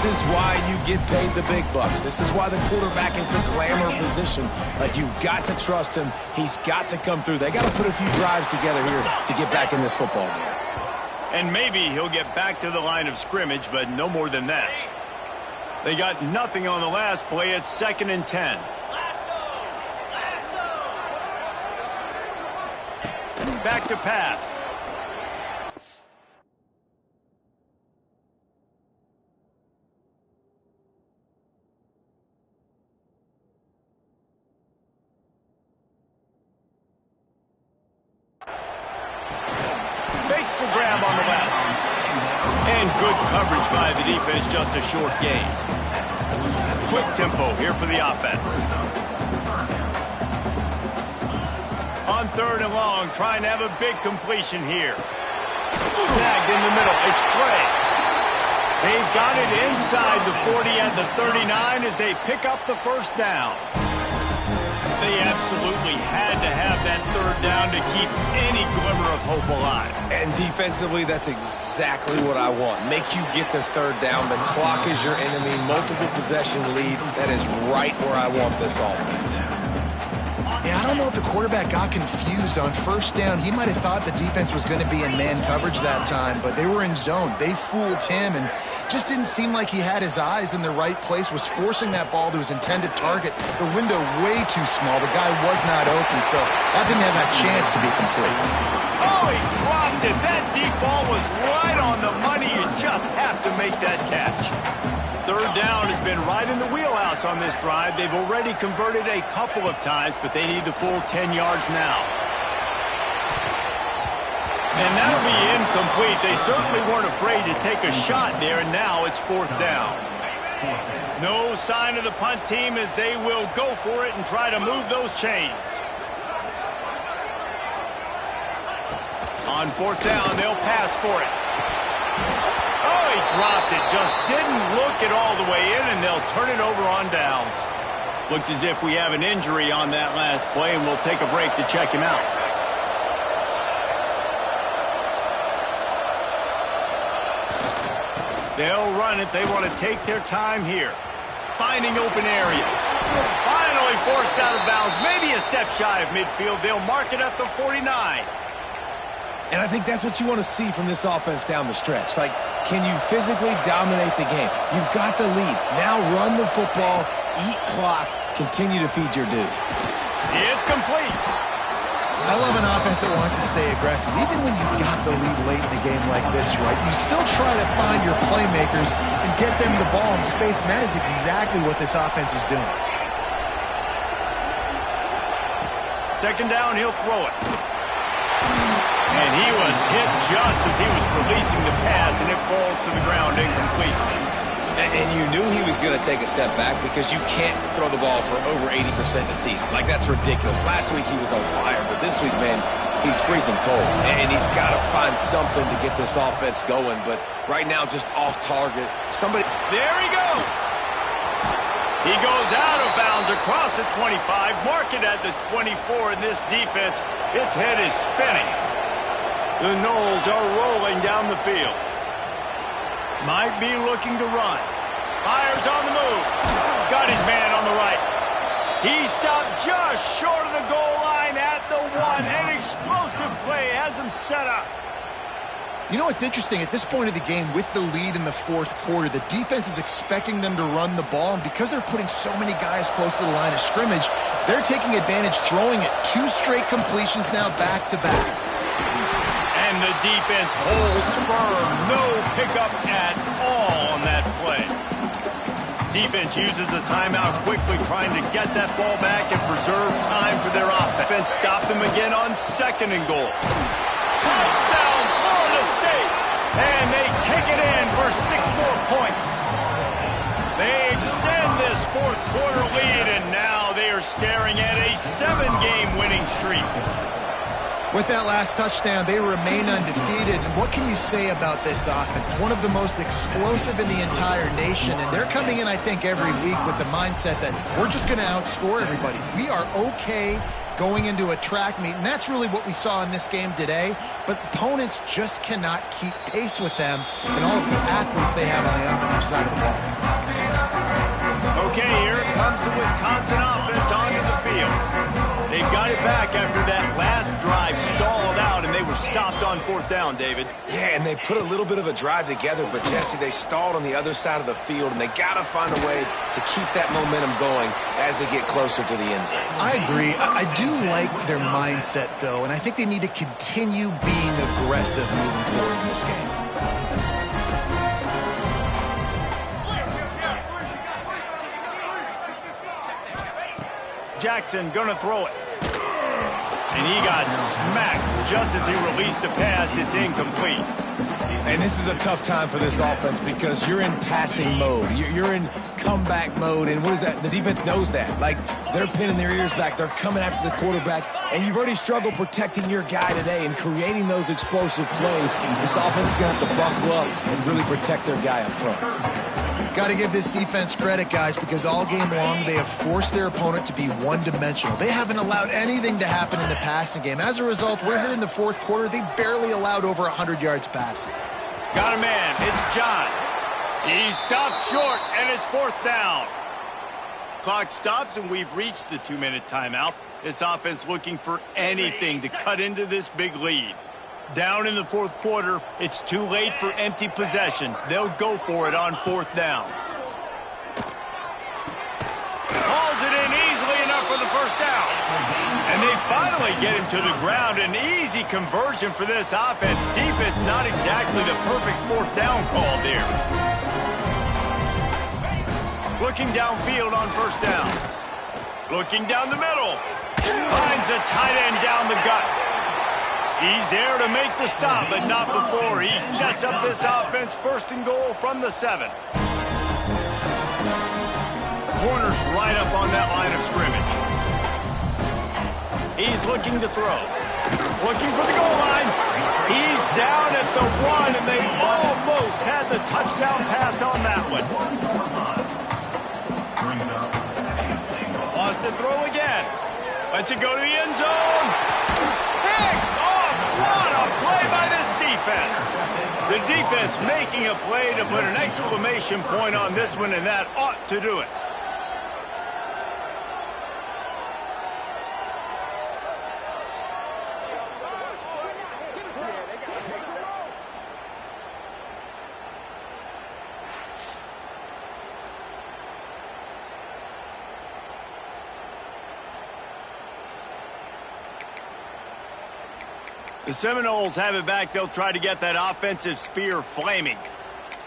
is why you get paid the big bucks. This is why the quarterback is the glamour position. Like, you've got to trust him. He's got to come through. They got to put a few drives together here to get back in this football game. And maybe he'll get back to the line of scrimmage, but no more than that. They got nothing on the last play. It's 2nd and 10. Back to pass. Makes the grab on the left. And good coverage by the defense, just a short gain. Quick tempo here for the offense. On 3rd and long, trying to have a big completion here. Snagged in the middle. It's Clay. They've got it inside the 40 at the 39 as they pick up the first down. They absolutely had to have that 3rd down to keep any glimmer of hope alive. And defensively, that's exactly what I want. Make you get the 3rd down. The clock is your enemy. Multiple possession lead. That is right where I want this offense. Yeah, I don't know if the quarterback got confused on 1st down. He might have thought the defense was going to be in man coverage that time, but they were in zone. They fooled him and just didn't seem like he had his eyes in the right place, was forcing that ball to his intended target. The window way too small. The guy was not open, so that didn't have that chance to be complete. Oh, he dropped it. That deep ball was right on the money. You just have to make that catch. 3rd down has been right in the wheelhouse on this drive. They've already converted a couple of times, but they need the full 10 yards now. And that'll be incomplete. They certainly weren't afraid to take a shot there, and now it's 4th down. No sign of the punt team as they will go for it and try to move those chains. On 4th down, they'll pass for it. Oh, he dropped it. Just didn't look it all the way in, and they'll turn it over on downs. Looks as if we have an injury on that last play, and we'll take a break to check him out. They'll run it. They want to take their time here. Finding open areas. Finally forced out of bounds. Maybe a step shy of midfield. They'll mark it at the 49. And I think that's what you want to see from this offense down the stretch. Like, can you physically dominate the game? You've got the lead. Now run the football, eat clock, continue to feed your dude. It's complete. I love an offense that wants to stay aggressive. Even when you've got the lead late in the game like this, right, you still try to find your playmakers and get them the ball in space, and that is exactly what this offense is doing. 2nd down, he'll throw it. And he was hit just as he was releasing the pass, and it falls to the ground incomplete. And you knew he was going to take a step back because you can't throw the ball for over 80% a season. Like, that's ridiculous. Last week he was on fire, but this week, man, he's freezing cold. And he's got to find something to get this offense going. But right now, just off target. Somebody. There he goes. He goes out of bounds across the 25, mark it at the 24, and this defense, its head is spinning. The Noles are rolling down the field. Might be looking to run. Fires on the move. Got his man on the right. He stopped just short of the goal line at the 1. An explosive play has him set up. You know what's interesting? At this point of the game, with the lead in the 4th quarter, the defense is expecting them to run the ball, and because they're putting so many guys close to the line of scrimmage, they're taking advantage, throwing it. 2 straight completions now back-to-back. And the defense holds firm. No pickup at all on that play. Defense uses a timeout quickly, trying to get that ball back and preserve time for their offense. Stop them again on 2nd and goal. Touchdown, Florida State! And they take it in for 6 more points. They extend this 4th quarter lead, and now they are staring at a 7-game winning streak. With that last touchdown, they remain undefeated. And what can you say about this offense? One of the most explosive in the entire nation. And they're coming in, I think, every week with the mindset that we're just going to outscore everybody. We are okay going into a track meet. And that's really what we saw in this game today. But opponents just cannot keep pace with them and all of the athletes they have on the offensive side of the ball. the Wisconsin offense onto the field. They've got it back after that last drive stalled out, and they were stopped on 4th down, David. Yeah, and they put a little bit of a drive together, but, Jesse, they stalled on the other side of the field, and they got to find a way to keep that momentum going as they get closer to the end zone. I agree. I do like their mindset, though, and I think they need to continue being aggressive moving forward in this game. Jackson gonna throw it. And he got smacked just as he released the pass. It's incomplete. And this is a tough time for this offense because you're in passing mode. You're in comeback mode, and what is that? The defense knows that. Like, they're pinning their ears back. They're coming after the quarterback, and you've already struggled protecting your guy today and creating those explosive plays. This offense is going to have to buckle up and really protect their guy up front. Got to give this defense credit, guys, because all game long they have forced their opponent to be one-dimensional. They haven't allowed anything to happen in the passing game. As a result, we're here in the 4th quarter. They barely allowed over 100 yards passing. Got a man. It's John. He stopped short, and it's 4th down. Clock stops, and we've reached the 2-minute timeout. This offense looking for anything to cut into this big lead. Down in the 4th quarter, it's too late for empty possessions. They'll go for it on 4th down. Hauls it in easily enough for the 1st down. And they finally get him to the ground. An easy conversion for this offense. Defense not exactly the perfect 4th down call there. Looking downfield on 1st down. Looking down the middle. Finds a tight end down the gut. He's there to make the stop, but not before. He sets up this offense 1st and goal from the 7. Corner's right up on that line of scrimmage. He's looking to throw. Looking for the goal line. He's down at the 1, and they almost had the touchdown pass on that one. Lost to throw again. Lets it go to the end zone. Pick! What a play by this defense. The defense making a play to put an exclamation point on this one, and that ought to do it. The Seminoles have it back. They'll try to get that offensive spear flaming.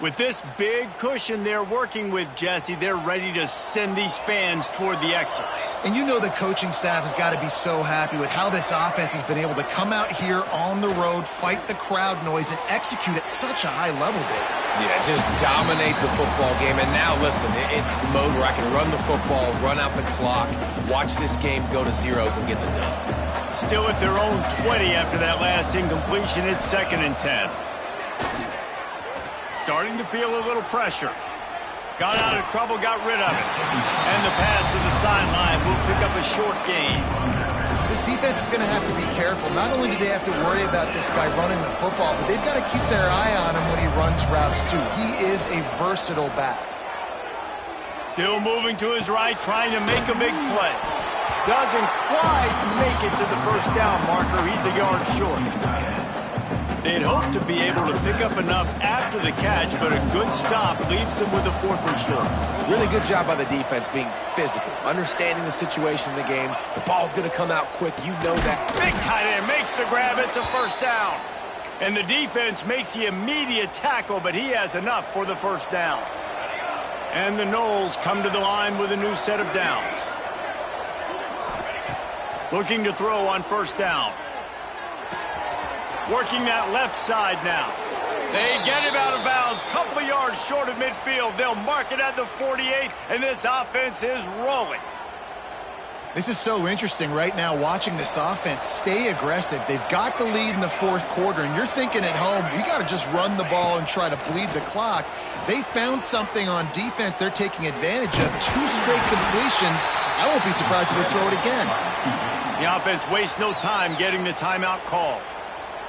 With this big cushion they're working with, Jesse, they're ready to send these fans toward the exits. And you know the coaching staff has got to be so happy with how this offense has been able to come out here on the road, fight the crowd noise, and execute at such a high level, Dave. Yeah, just dominate the football game. And now, listen, it's mode where I can run the football, run out the clock, watch this game go to zeros and get the dub. Still at their own 20 after that last incompletion. It's 2nd and 10. Starting to feel a little pressure. Got out of trouble, got rid of it. And the pass to the sideline will pick up a short gain. This defense is going to have to be careful. Not only do they have to worry about this guy running the football, but they've got to keep their eye on him when he runs routes, too. He is a versatile back. Still moving to his right, trying to make a big play. Doesn't quite make it to the 1st down marker. He's a yard short. They'd hoped to be able to pick up enough after the catch, but a good stop leaves them with a 4th and short. Really good job by the defense being physical, understanding the situation in the game. The ball's going to come out quick. You know that. Big tight end makes the grab. It's a 1st down. And the defense makes the immediate tackle, but he has enough for the 1st down. And the Noles come to the line with a new set of downs. Looking to throw on 1st down. Working that left side now. They get him out of bounds. Couple of yards short of midfield. They'll mark it at the 48, and this offense is rolling. This is so interesting right now, watching this offense stay aggressive. They've got the lead in the 4th quarter, and you're thinking at home, we got to just run the ball and try to bleed the clock. They found something on defense they're taking advantage of. 2 straight completions. I won't be surprised if they throw it again. The offense wastes no time getting the timeout call.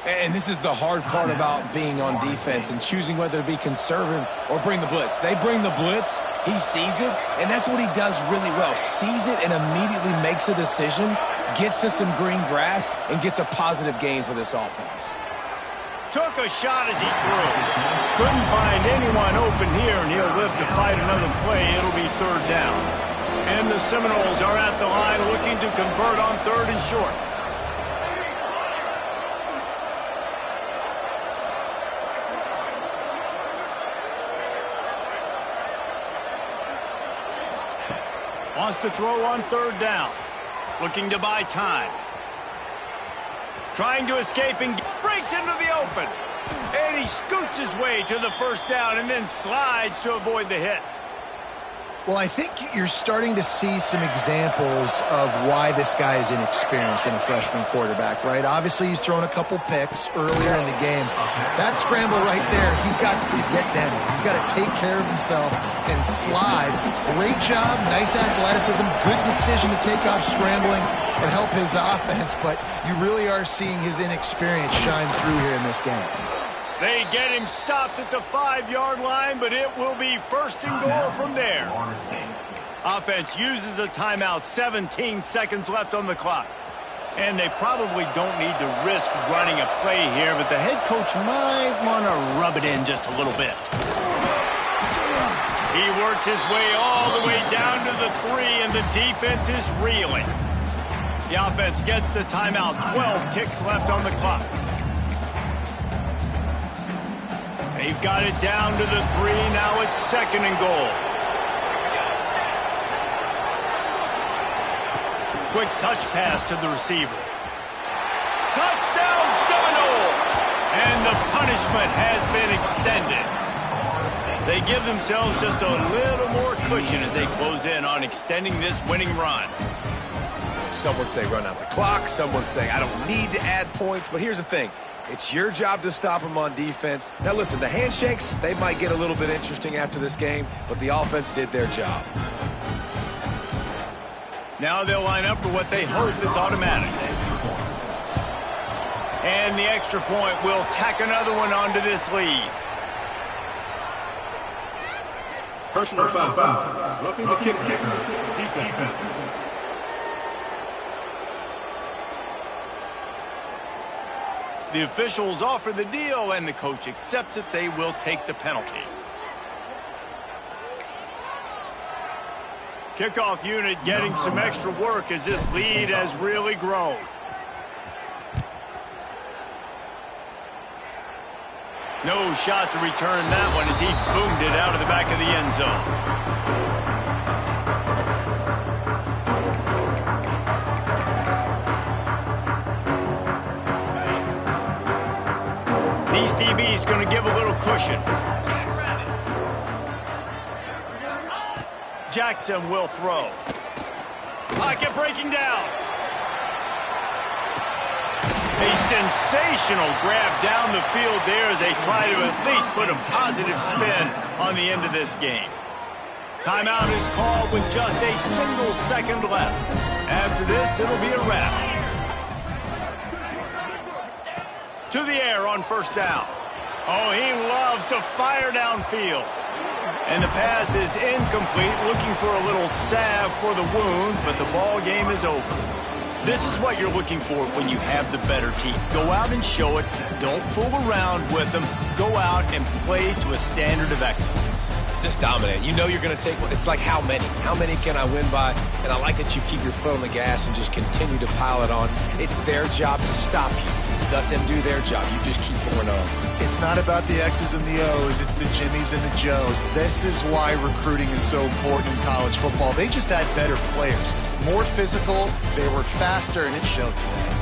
And this is the hard part about being on defense and choosing whether to be conservative or bring the blitz. They bring the blitz, He sees it, and that's what he does really well. Sees it and immediately makes a decision, gets to some green grass, and gets a positive gain for this offense. Took a shot as he threw. Couldn't find anyone open here, and he'll live to fight another play. It'll be third down. And the Seminoles are at the line looking to convert on third and short. Wants to throw on third down. Looking to buy time. Trying to escape and breaks into the open. And he scoots his way to the first down and then slides to avoid the hit. Well, I think you're starting to see some examples of why this guy is inexperienced in a freshman quarterback, right? Obviously, he's thrown a couple picks earlier in the game. That scramble right there, he's got to get down. He's got to take care of himself and slide. Great job, nice athleticism, good decision to take off scrambling and help his offense, but you really are seeing his inexperience shine through here in this game. They get him stopped at the 5-yard line, but it will be first and goal from there. Offense uses a timeout, 17 seconds left on the clock. And they probably don't need to risk running a play here, but the head coach might want to rub it in just a little bit. He works his way all the way down to the 3, and the defense is reeling. The offense gets the timeout, 12 ticks left on the clock. They've got it down to the 3. Now it's second and goal. Quick touch pass to the receiver. Touchdown Seminoles! And the punishment has been extended. They give themselves just a little more cushion as they close in on extending this winning run. Some would say run out the clock. Some would say I don't need to add points. But here's the thing. It's your job to stop them on defense. Now, listen, the handshakes, they might get a little bit interesting after this game, but the offense did their job. Now they'll line up for what they hope is automatic. And the extra point will tack another one onto this lead. Personal foul. Roughing the kicker. Defense. The officials offer the deal, and the coach accepts it. They will take the penalty. Kickoff unit getting some extra work as this lead has really grown. No shot to return that one as he boomed it out of the back of the end zone. These DBs going to give a little cushion. Jackson will throw. Pocket breaking down. A sensational grab down the field there as they try to at least put a positive spin on the end of this game. Timeout is called with just a single second left. After this, it'll be a wrap. To the air on first down. Oh, he loves to fire downfield. And the pass is incomplete, looking for a little salve for the wound, but the ball game is over. This is what you're looking for when you have the better team. Go out and show it. Don't fool around with them. Go out and play to a standard of excellence. Just dominate. You know you're going to take one. It's like how many? How many can I win by? And I like that you keep your foot on the gas and just continue to pile it on. It's their job to stop you. Let them do their job. You just keep pouring on. It's not about the X's and the O's. It's the Jimmies and the Joes. This is why recruiting is so important in college football. They just had better players. More physical. They were faster, and it showed today.